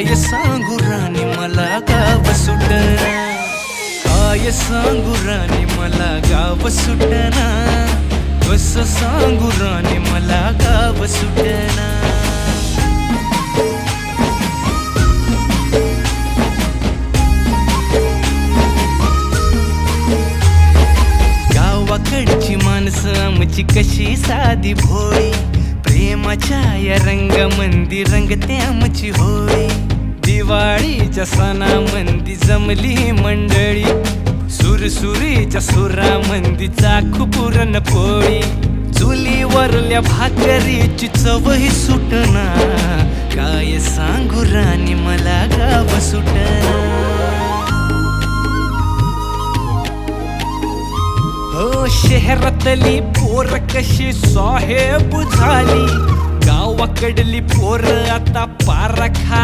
काय सांगू राणी मला गाव सुटना, काय सांगू राणी मला गाव सुटना, कसं सांगू राणी मला गाव सुटना. गावाकडची माणसं आमची कशी साधी भोळी, प्रेमाच्या या रंगामंदी रंगते आमची होळी. दिवाळीच्या सणामंदी जमली मंडळी, सुरसुरीच्या सुरामंदी चाखू पुरणपोळी. चुलीवरल्या भाकरीची चवही सुटना, काय सांगू राणी मला गाव सुटना. हो शहरातली पोर कशी साहेब झाली, गावाकडली पोर आता पारा खाली.